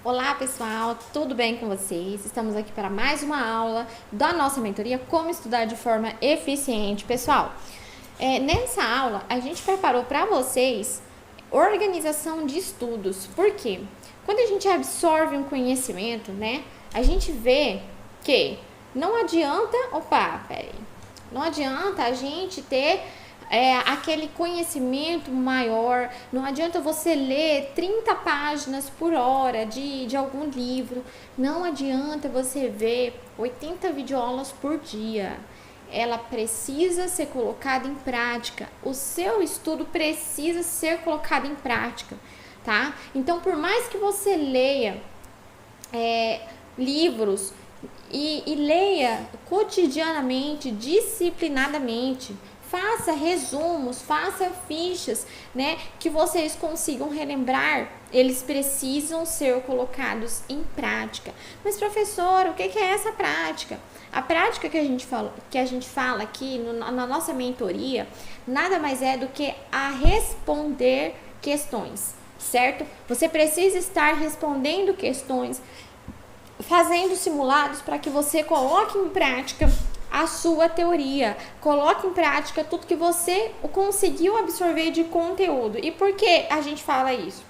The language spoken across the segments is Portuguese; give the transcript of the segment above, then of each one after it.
Olá pessoal, tudo bem com vocês? Estamos aqui para mais uma aula da nossa mentoria Como Estudar de Forma Eficiente. Pessoal, nessa aula a gente preparou para vocês organização de estudos. Por quê? Quando a gente absorve um conhecimento, né, a gente vê que não adianta, não adianta a gente ter aquele conhecimento maior, não adianta você ler 30 páginas por hora de algum livro, não adianta você ver 80 videoaulas por dia. Ela precisa ser colocada em prática, o seu estudo precisa ser colocado em prática, tá? Então, por mais que você leia livros e leia cotidianamente, disciplinadamente, faça resumos, faça fichas, né, que vocês consigam relembrar, eles precisam ser colocados em prática. Mas professor, o que é essa prática? A prática que a gente fala aqui na nossa mentoria, nada mais é do que a responder questões, certo? Você precisa estar respondendo questões, fazendo simulados para que você coloque em prática a sua teoria, coloque em prática tudo que você conseguiu absorver de conteúdo. E por que a gente fala isso?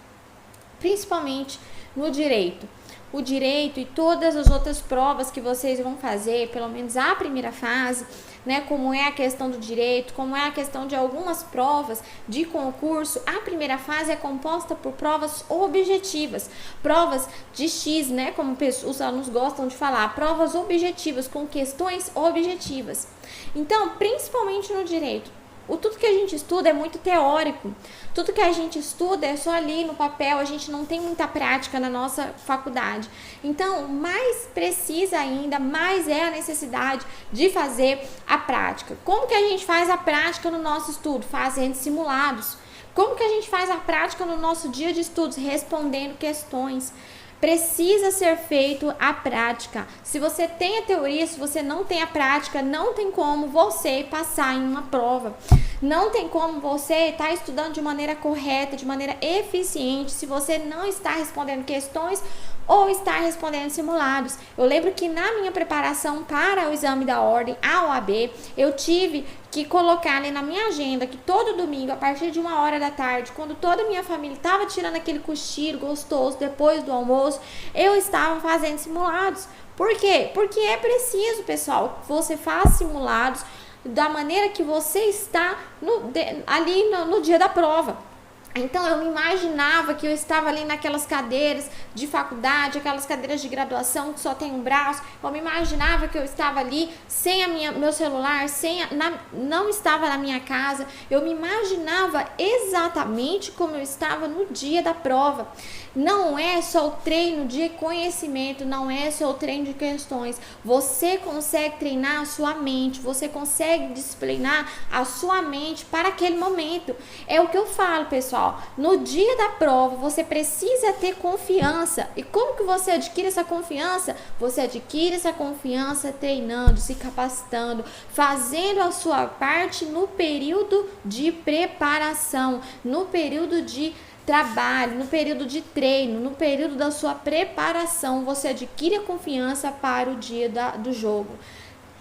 Principalmente no direito. O direito e todas as outras provas que vocês vão fazer, pelo menos a primeira fase, né, como é a questão do direito, como é a questão de algumas provas de concurso, a primeira fase é composta por provas objetivas, provas de X, né, como os alunos gostam de falar, provas objetivas, com questões objetivas. Então, principalmente no direito, tudo que a gente estuda é muito teórico, tudo que a gente estuda é só ali no papel, a gente não tem muita prática na nossa faculdade. Então, mais precisa ainda, mais é a necessidade de fazer a prática. Como que a gente faz a prática no nosso estudo? Fazendo simulados. Como que a gente faz a prática no nosso dia de estudos? Respondendo questões. Precisa ser feito a prática. Se você tem a teoria, se você não tem a prática, não tem como você passar em uma prova. Não tem como você estar estudando de maneira correta, de maneira eficiente, se você não está respondendo questões ou estar respondendo simulados. Eu lembro que na minha preparação para o exame da ordem, a OAB, eu tive que colocar ali na minha agenda que todo domingo, a partir de 1h da tarde, quando toda a minha família estava tirando aquele cochilo gostoso depois do almoço, eu estava fazendo simulados. Por quê? Porque é preciso, pessoal, que você faça simulados da maneira que você está ali no dia da prova. Então, eu me imaginava que eu estava ali naquelas cadeiras de faculdade, aquelas cadeiras de graduação que só tem um braço. Eu me imaginava que eu estava ali sem meu celular, não estava na minha casa. Eu me imaginava exatamente como eu estava no dia da prova. Não é só o treino de conhecimento, não é só o treino de questões. Você consegue treinar a sua mente, você consegue disciplinar a sua mente para aquele momento. É o que eu falo, pessoal. No dia da prova, você precisa ter confiança. E como que você adquire essa confiança? Você adquire essa confiança treinando, se capacitando, fazendo a sua parte no período de preparação, no período de trabalho, no período de treino, no período da sua preparação. Você adquire a confiança para o dia do jogo.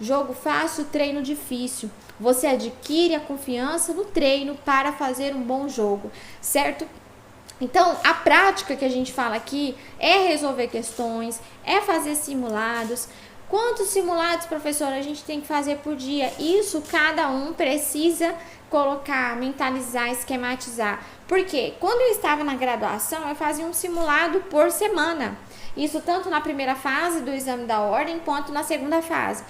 Jogo fácil, treino difícil. Você adquire a confiança no treino para fazer um bom jogo, certo? Então, a prática que a gente fala aqui é resolver questões, é fazer simulados. Quantos simulados, professora, a gente tem que fazer por dia? Isso cada um precisa colocar, mentalizar, esquematizar. Porque quando eu estava na graduação, eu fazia um simulado por semana. Isso tanto na primeira fase do exame da ordem, quanto na segunda fase.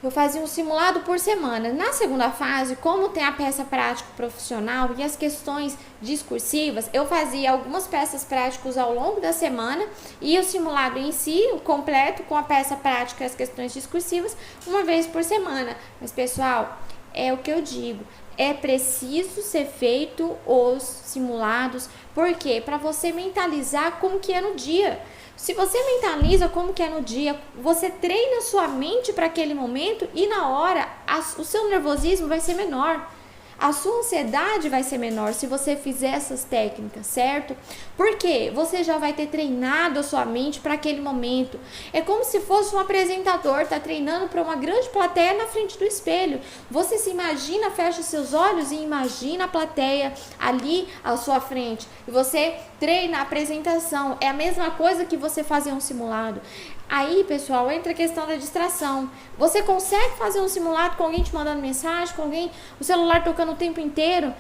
Eu fazia um simulado por semana. Na segunda fase, como tem a peça prática profissional e as questões discursivas, eu fazia algumas peças práticas ao longo da semana e o simulado em si, o completo, com a peça prática e as questões discursivas, uma vez por semana. Mas, pessoal, é o que eu digo. É preciso ser feito os simulados. Por quê? Para você mentalizar como que é no dia. Se você mentaliza como que é no dia, você treina sua mente para aquele momento e na hora o seu nervosismo vai ser menor. a sua ansiedade vai ser menor se você fizer essas técnicas, certo? Porque você já vai ter treinado a sua mente para aquele momento. É como se fosse um apresentador, tá treinando para uma grande plateia na frente do espelho. Você se imagina, fecha seus olhos e imagina a plateia ali à sua frente. E você treina a apresentação. É a mesma coisa que você fazer um simulado. Aí, pessoal, entra a questão da distração. Você consegue fazer um simulado com alguém te mandando mensagem, com alguém, o celular tocando o tempo inteiro,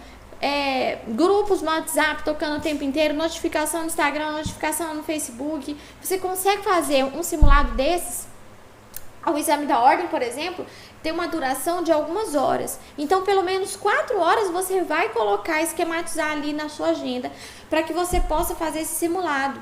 grupos no WhatsApp tocando o tempo inteiro, notificação no Instagram, notificação no Facebook. Você consegue fazer um simulado desses? O exame da ordem, por exemplo, tem uma duração de algumas horas. Então, pelo menos 4 horas você vai colocar, esquematizar ali na sua agenda para que você possa fazer esse simulado.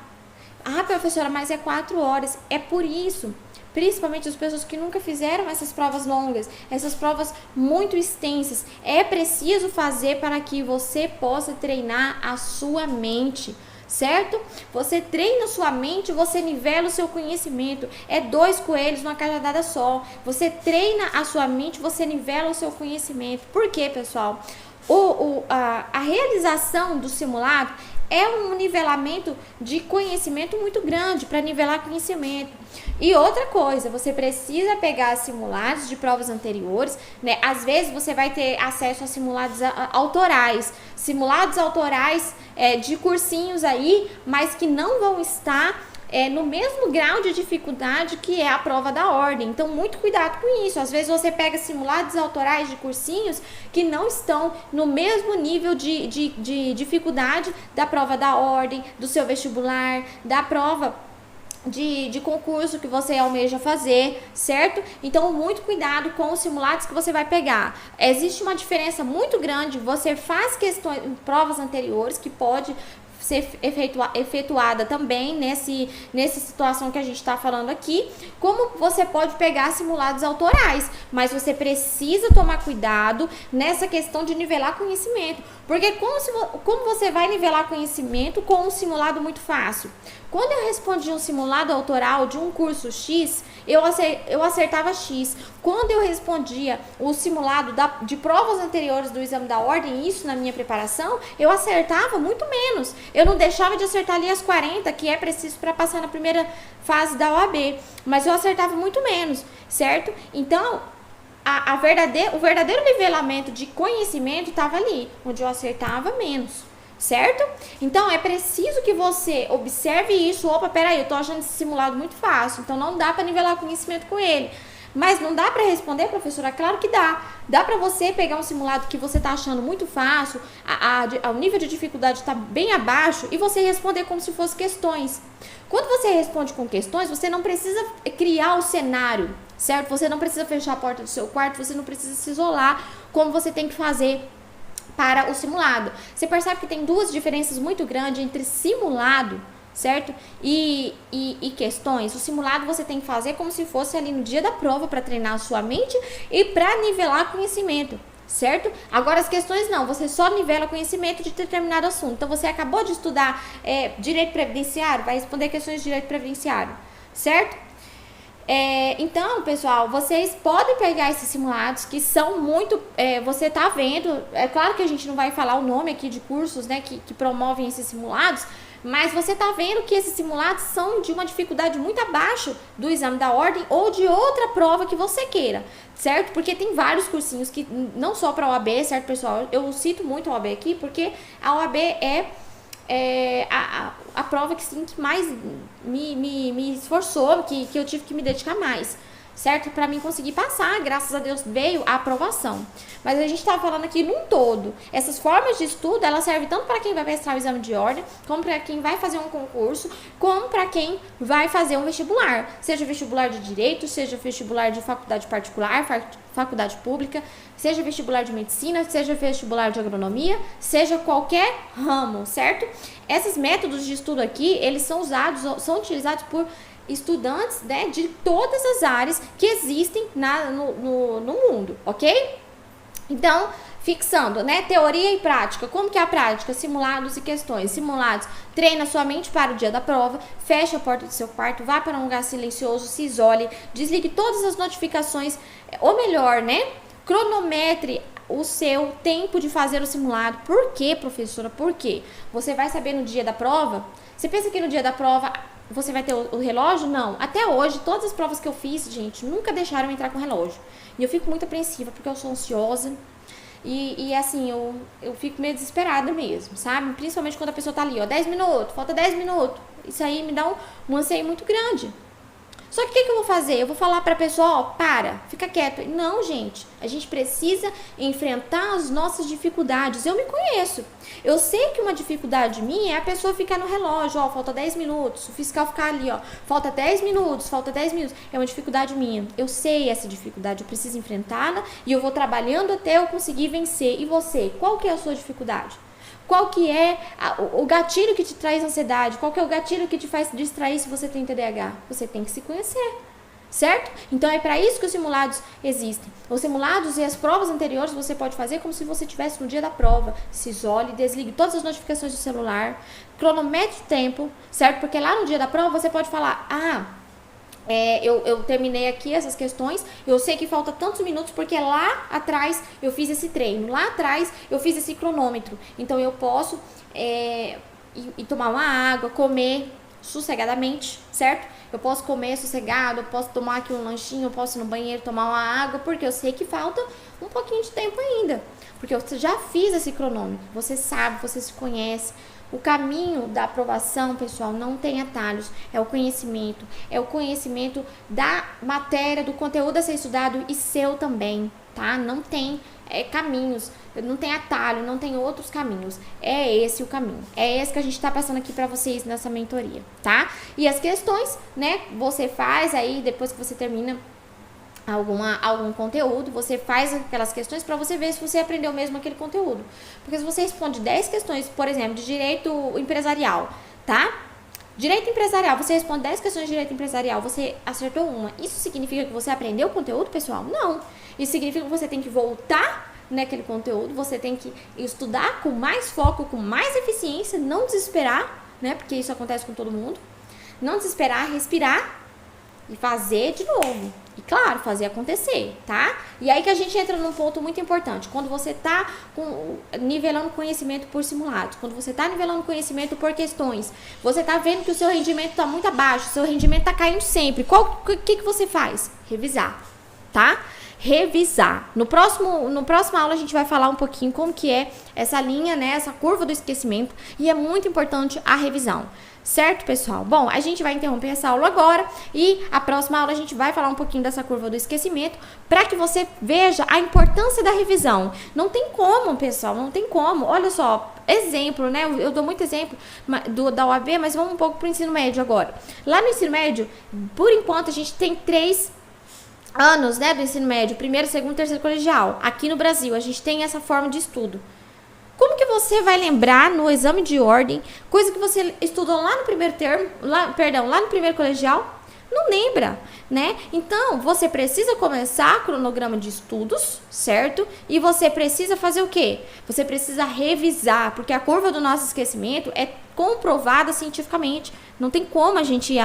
Ah, professora, mas é 4 horas. É por isso, principalmente as pessoas que nunca fizeram essas provas longas, essas provas muito extensas, é preciso fazer para que você possa treinar a sua mente, certo? Você treina a sua mente, você nivela o seu conhecimento. É 2 coelhos numa cajadada só. Você treina a sua mente, você nivela o seu conhecimento. Por quê, pessoal? A realização do simulado é um nivelamento de conhecimento muito grande, para nivelar conhecimento. E outra coisa, você precisa pegar simulados de provas anteriores, né? Às vezes você vai ter acesso a simulados autorais, de cursinhos aí, mas que não vão estar no mesmo grau de dificuldade que é a prova da ordem. Então, muito cuidado com isso. Às vezes você pega simulados autorais de cursinhos que não estão no mesmo nível de dificuldade da prova da ordem, do seu vestibular, da prova de concurso que você almeja fazer, certo? Então, muito cuidado com os simulados que você vai pegar. Existe uma diferença muito grande. Você faz questões, provas anteriores que pode ser efetuada também nessa situação que a gente está falando aqui, como você pode pegar simulados autorais, mas você precisa tomar cuidado nessa questão de nivelar conhecimento, porque como você vai nivelar conhecimento com um simulado muito fácil? Quando eu respondi um simulado autoral de um curso X, eu acertava X. Quando eu respondia o simulado de provas anteriores do exame da ordem, isso na minha preparação, eu acertava muito menos. Eu não deixava de acertar ali as 40, que é preciso para passar na primeira fase da OAB, mas eu acertava muito menos, certo? Então, o verdadeiro nivelamento de conhecimento estava ali, onde eu acertava menos. Certo? Então, é preciso que você observe isso. Opa, peraí, eu tô achando esse simulado muito fácil, então não dá para nivelar conhecimento com ele. Mas não dá para responder, professora? Claro que dá. Dá para você pegar um simulado que você tá achando muito fácil, o nível de dificuldade está bem abaixo, e você responder como se fossem questões. Quando você responde com questões, você não precisa criar o cenário, certo? Você não precisa fechar a porta do seu quarto, você não precisa se isolar, como você tem que fazer para o simulado. Você percebe que tem 2 diferenças muito grandes entre simulado, certo? E questões. O simulado você tem que fazer como se fosse ali no dia da prova, para treinar a sua mente e para nivelar conhecimento, certo? Agora as questões não, você só nivela conhecimento de determinado assunto. Então você acabou de estudar direito previdenciário, vai responder questões de direito previdenciário, certo? Então, pessoal, vocês podem pegar esses simulados que são muito, você tá vendo, é claro que a gente não vai falar o nome aqui de cursos, né, que promovem esses simulados, mas você tá vendo que esses simulados são de uma dificuldade muito abaixo do exame da ordem ou de outra prova que você queira, certo? Porque tem vários cursinhos que não só para a OAB, certo, pessoal? Eu cito muito a OAB aqui porque a OAB é a prova que mais me esforçou, que eu tive que me dedicar mais, certo? Para mim conseguir passar, graças a Deus veio a aprovação. Mas a gente está falando aqui num todo. Essas formas de estudo, elas servem tanto para quem vai prestar o exame de ordem, como para quem vai fazer um concurso, como para quem vai fazer um vestibular. Seja vestibular de direito, seja vestibular de faculdade particular, faculdade pública, seja vestibular de medicina, seja vestibular de agronomia, seja qualquer ramo, certo? Esses métodos de estudo aqui, eles são utilizados por estudantes, né, de todas as áreas que existem no mundo, ok? Então, fixando, né, teoria e prática. Como que é a prática? Simulados e questões. Simulados, treina sua mente para o dia da prova, fecha a porta do seu quarto, vá para um lugar silencioso, se isole, desligue todas as notificações, ou melhor, né, cronometre o seu tempo de fazer o simulado. Por quê, professora? Por quê? Você vai saber no dia da prova? Você pensa que no dia da prova você vai ter o relógio? Não. Até hoje, todas as provas que eu fiz, gente, nunca deixaram eu entrar com relógio. E eu fico muito apreensiva, porque eu sou ansiosa. E assim, eu fico meio desesperada mesmo, sabe? Principalmente quando a pessoa tá ali, ó, 10 minutos, falta 10 minutos. Isso aí me dá um anseio muito grande. Só que o que eu vou fazer? Eu vou falar pra pessoa, ó, para, fica quieto. Não, gente, a gente precisa enfrentar as nossas dificuldades. Eu me conheço. Eu sei que uma dificuldade minha é a pessoa ficar no relógio, ó, falta 10 minutos. O fiscal ficar ali, ó, falta 10 minutos, falta 10 minutos. É uma dificuldade minha. Eu sei essa dificuldade, eu preciso enfrentá-la e eu vou trabalhando até eu conseguir vencer. E você, qual que é a sua dificuldade? Qual que é o gatilho que te traz ansiedade? Qual que é o gatilho que te faz distrair se você tem TDAH? Você tem que se conhecer, certo? Então é para isso que os simulados existem. Os simulados e as provas anteriores você pode fazer como se você estivesse no dia da prova. Se isole, desligue todas as notificações do celular, cronometre o tempo, certo? Porque lá no dia da prova você pode falar, eu terminei aqui essas questões, eu sei que falta tantos minutos porque lá atrás eu fiz esse treino, lá atrás eu fiz esse cronômetro, então eu posso ir tomar uma água, comer sossegadamente, certo? Eu posso comer sossegado, eu posso tomar aqui um lanchinho, eu posso ir no banheiro tomar uma água, porque eu sei que falta um pouquinho de tempo ainda, porque eu já fiz esse cronômetro, você sabe, você se conhece. O caminho da aprovação, pessoal, não tem atalhos, é o conhecimento da matéria, do conteúdo a ser estudado e seu também, tá? Não tem caminhos, não tem atalho, não tem outros caminhos, é esse o caminho, é esse que a gente tá passando aqui pra vocês nessa mentoria, tá? E as questões, né, você faz aí, depois que você termina algum conteúdo, você faz aquelas questões para você ver se você aprendeu mesmo aquele conteúdo. Porque se você responde 10 questões, por exemplo, de direito empresarial, tá? Direito empresarial, você responde 10 questões de direito empresarial, você acertou uma. Isso significa que você aprendeu o conteúdo, pessoal? Não. Isso significa que você tem que voltar naquele conteúdo, você tem que estudar com mais foco, com mais eficiência, não desesperar, né? Porque isso acontece com todo mundo. Não desesperar, respirar e fazer de novo. E claro, fazer acontecer, tá? E aí que a gente entra num ponto muito importante. Quando você tá nivelando conhecimento por simulados, quando você tá nivelando conhecimento por questões, você tá vendo que o seu rendimento tá muito abaixo, o seu rendimento tá caindo sempre. O que você faz? Revisar, tá? Revisar. No próxima aula a gente vai falar um pouquinho como que é essa linha, né? Essa curva do esquecimento. E é muito importante a revisão. Certo, pessoal? Bom, a gente vai interromper essa aula agora e a próxima aula a gente vai falar um pouquinho dessa curva do esquecimento para que você veja a importância da revisão. Não tem como, pessoal, não tem como. Olha só, exemplo, né? Eu dou muito exemplo da UAB, mas vamos um pouco para o ensino médio agora. Lá no ensino médio, por enquanto, a gente tem 3 anos, né, do ensino médio, primeiro, segundo, terceiro colegial. Aqui no Brasil, a gente tem essa forma de estudo. Como que você vai lembrar no exame de ordem, coisa que você estudou lá no primeiro termo, lá no primeiro colegial? Não lembra, né? Então, você precisa começar cronograma de estudos, certo? E você precisa fazer o quê? Você precisa revisar, porque a curva do nosso esquecimento é comprovada cientificamente. Não tem como a gente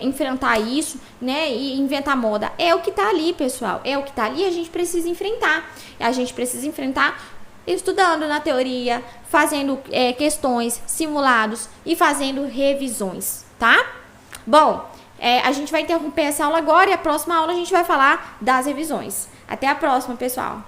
enfrentar isso, né? E inventar moda. É o que tá ali, pessoal. É o que tá ali, a gente precisa enfrentar. A gente precisa enfrentar estudando na teoria, fazendo questões, simulados e fazendo revisões, tá? Bom, a gente vai interromper essa aula agora e a próxima aula a gente vai falar das revisões. Até a próxima, pessoal!